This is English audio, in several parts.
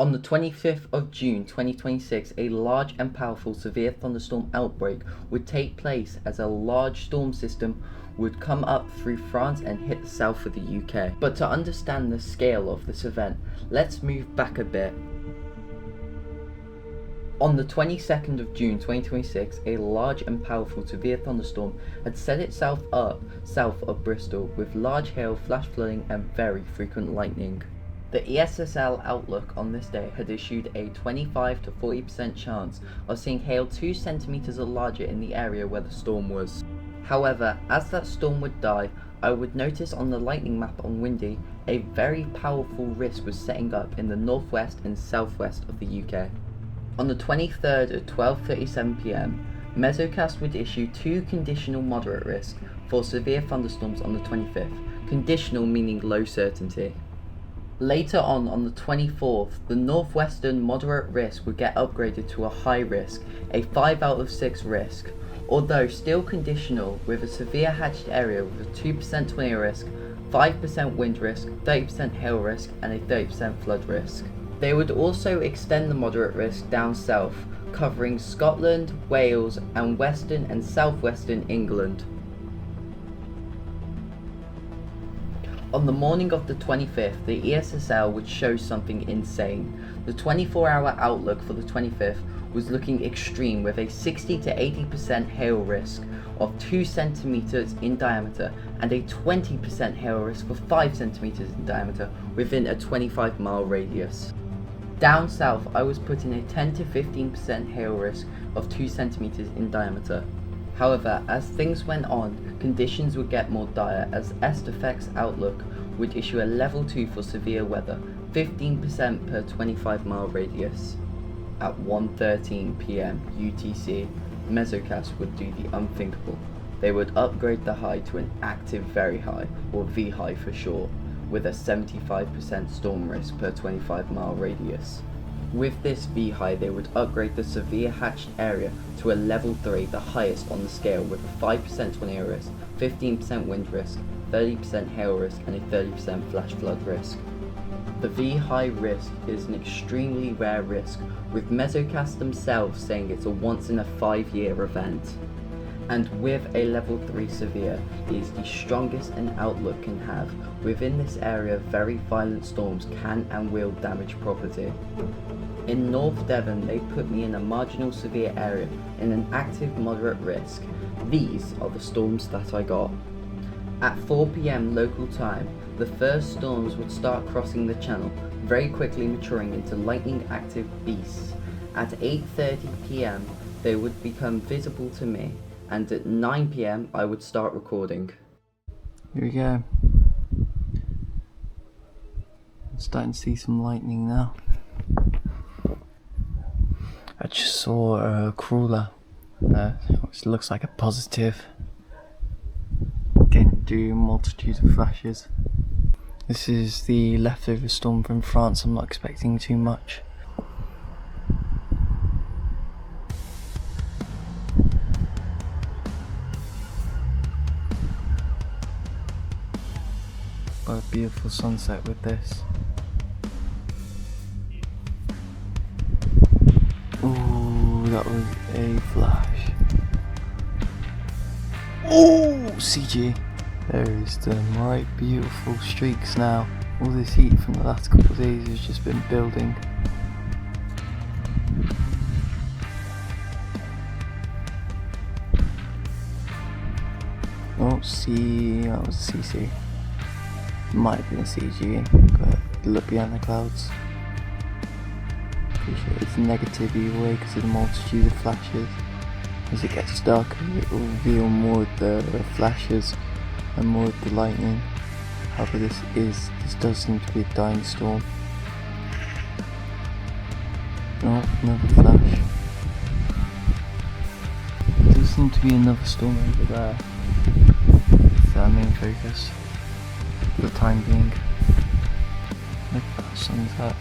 On the 25th of June 2026, a large and powerful severe thunderstorm outbreak would take place as a large storm system would come up through France and hit the south of the UK. But to understand the scale of this event, let's move back a bit. On the 22nd of June 2026, a large and powerful severe thunderstorm had set itself up south of Bristol with large hail, flash flooding and very frequent lightning. The ESSL Outlook on this day had issued a 25 to 40% chance of seeing hail 2 centimeters or larger in the area where the storm was. However, as that storm would die, I would notice on the lightning map on Windy, a very powerful risk was setting up in the northwest and southwest of the UK. On the 23rd at 12:37 PM, MesoCast would issue 2 conditional moderate risk for severe thunderstorms on the 25th, conditional meaning low certainty. Later on the 24th, the northwestern moderate risk would get upgraded to a high risk, a 5 out of 6 risk, although still conditional with a severe hatched area with a 2% tornado risk, 5% wind risk, 30% hail risk and a 30% flood risk. They would also extend the moderate risk down south, covering Scotland, Wales and western and southwestern England. On the morning of the 25th, the ESSL would show something insane. The 24-hour outlook for the 25th was looking extreme with a 60 to 80% hail risk of 2 centimeters in diameter and a 20% hail risk for 5 centimeters in diameter within a 25-mile radius. Down south, I was putting a 10 to 15% hail risk of 2 centimeters in diameter. However, as things went on, conditions would get more dire as SFX Outlook would issue a level 2 for severe weather, 15% per 25-mile radius. At 1:13 PM UTC, MesoCast would do the unthinkable. They would upgrade the high to an active very high, or V high for short, with a 75% storm risk per 25-mile radius. With this V high, they would upgrade the severe hatched area to a level 3, the highest on the scale, with a 5% tornado risk, 15% wind risk, 30% hail risk and a 30% flash flood risk. The V high risk is an extremely rare risk, with MesoCast themselves saying it's a once in a 5-year event. And with a level 3 severe, it is the strongest an Outlook can have. Within this area, very violent storms can and will damage property. In North Devon, they put me in a marginal severe area in an active moderate risk. These are the storms that I got. At 4 PM local time, the first storms would start crossing the channel, very quickly maturing into lightning active beasts. At 8:30 PM, they would become visible to me, and at 9 PM I would start recording. Here we go. I'm starting to see some lightning now. I just saw a crawler, which looks like a positive. Didn't do multitudes of flashes. This is the leftover storm from France. I'm not expecting too much. Got a beautiful sunset with this. Ooh, that was a flash. Ooh, CG. There's them right beautiful streaks now. All this heat from the last couple of days has just been building. Oh, that was a CC. Might have been a CG, but look behind the clouds. Pretty sure it's negative either way because of the multitude of flashes. As it gets darker, it will reveal more of the flashes and more of the lightning. However, this does seem to be a dying storm. Oh, another flash. There does seem to be another storm over there. It's our main focus for the time being. Look at that sunset.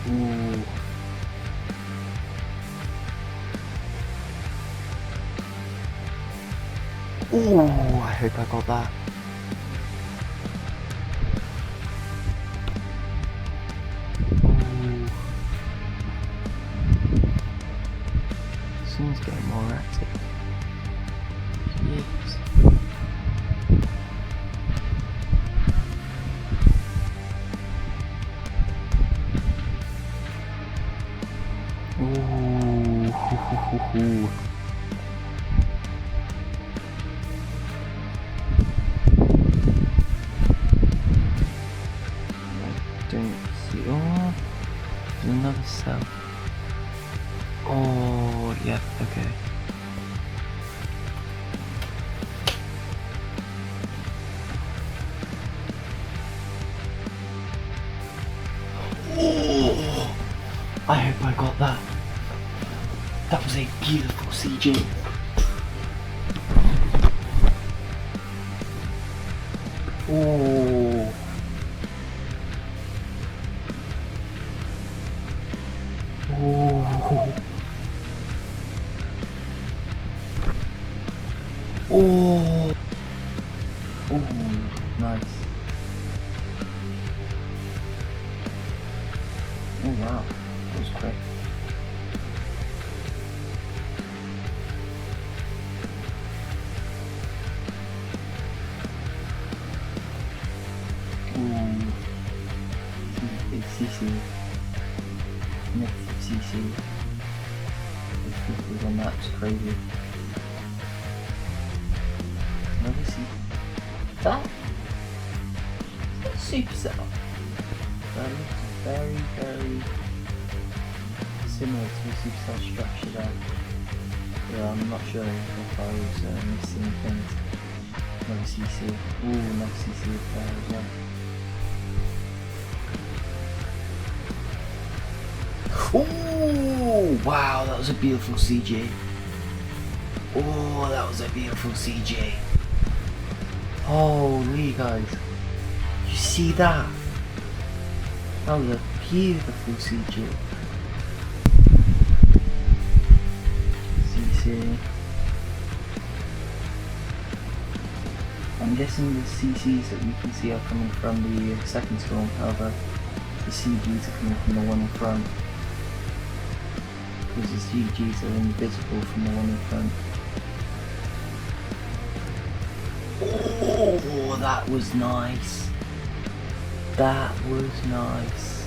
Ooh. Ooh, I hope I got that. ESL. Oh, yeah, okay. Oh, I hope I got that. That was a beautiful CG. Oh. Oh. Oh. Oh, nice. Oh wow, that was quick. Ooh, big CC, negative CC. The on that's crazy. Another CC. That supercell. That looks very, very similar to the supercell structure there. Yeah, I'm not sure if I was missing things. Another CC. Ooh, another CC there as well. Oh wow, that was a beautiful CG. Oh, that was a beautiful CG. Holy guys, you see that? That was a beautiful CG. CC. I'm guessing the CCs that we can see are coming from the second storm, however, the CGs are coming from the one in front. Because the CGs are invisible from the one in front. Oh, that was nice. That was nice.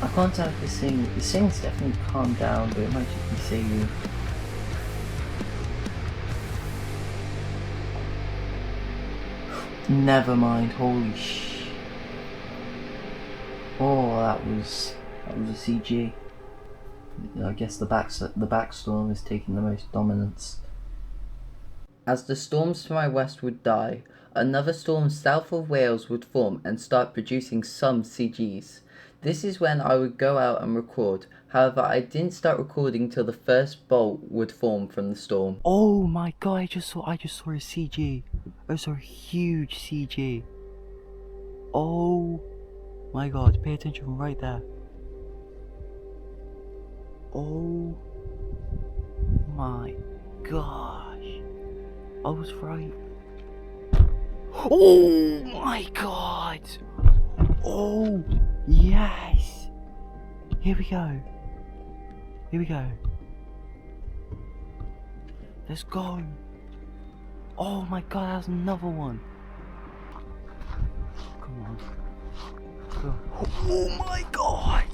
I can't tell if the sing's definitely calmed down, but it might just be singing. Never mind, holy sh. Oh, that was a CG. I guess the backstorm is taking the most dominance. As the storms to my west would die, another storm south of Wales would form and start producing some CGs. This is when I would go out and record, however I didn't start recording till the first bolt would form from the storm. Oh my god, I just saw a CG. I saw a huge CG. Oh my god, pay attention right there. Oh my gosh, I was right. Oh my god. Oh yes. Here we go. Here we go. Let's go. Oh my god, that's another one. Come on. Go. Oh my god.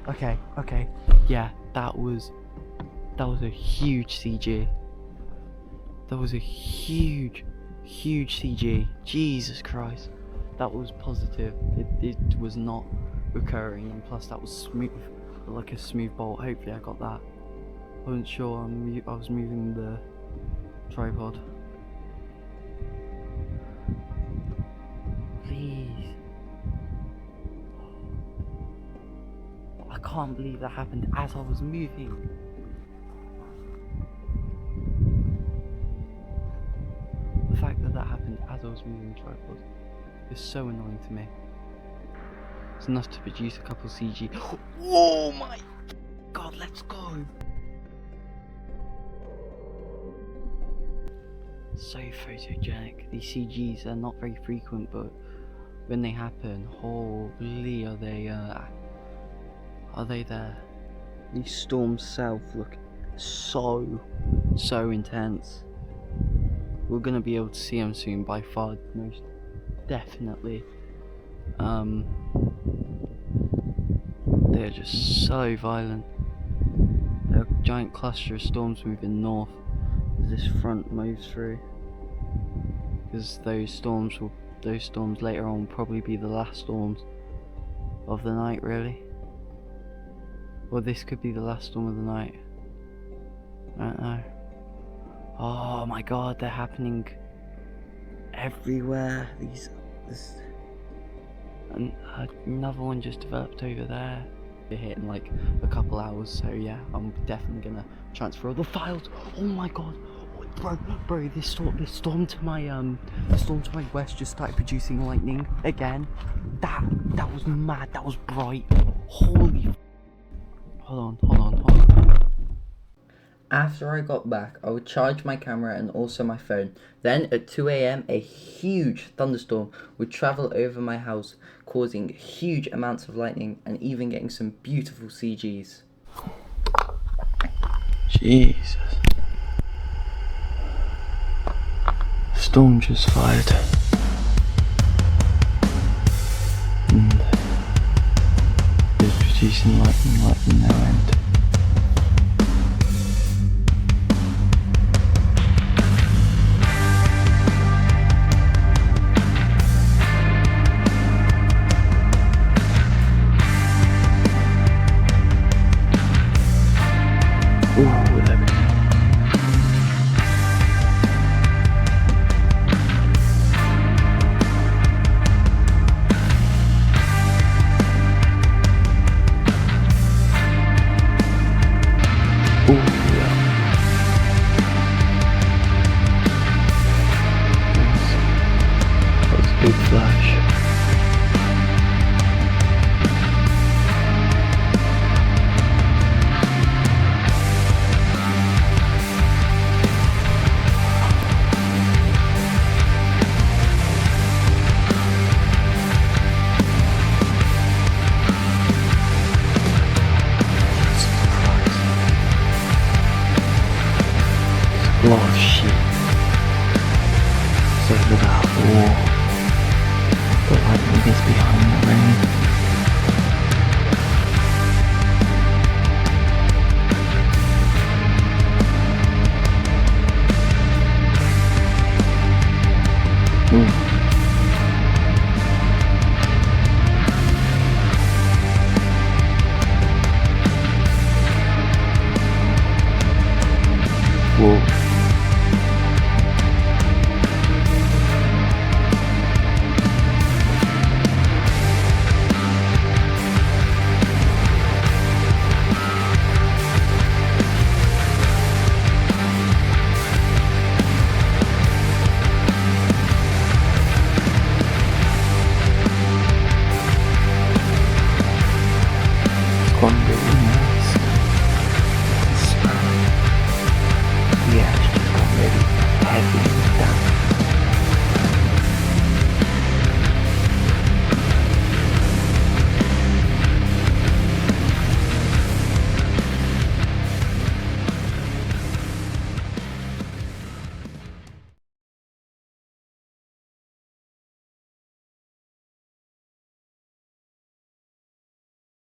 Okay. Yeah, that was a huge CG. That was a huge CG. Jesus Christ. That was positive. It was not recurring, and plus that was smooth, like a smooth bolt. Hopefully I got that. I wasn't sure. I was moving the tripod. Please. I can't believe that happened as I was moving. The fact that happened as I was moving the tripod is so annoying to me. It's enough to produce a couple CG. Oh my god, let's go! So photogenic. These CGs are not very frequent, but when they happen, holy, are they there? These storms south look so intense. We're gonna be able to see them soon, by far, most definitely. They're just so violent. They're a giant cluster of storms moving north as this front moves through. Because those storms later on will probably be the last storms of the night, really. Or this could be the last storm of the night. I don't know. Oh my god, they're happening everywhere. And another one just developed over there. We're hitting like a couple hours, so yeah, I'm definitely gonna transfer all the files. Oh my god, bro, this storm to my west just started producing lightning again. That was mad. That was bright. Holy. Hold on. After I got back, I would charge my camera and also my phone. Then at 2 a.m, a huge thunderstorm would travel over my house, causing huge amounts of lightning and even getting some beautiful CGs. Jesus. Storm just fired. And it's producing lightning like no end. Ooh, there we go. Ooh, yeah. That was a big flash. A lot of shit. So look at that wall. The lightning is behind the rain. Ooh.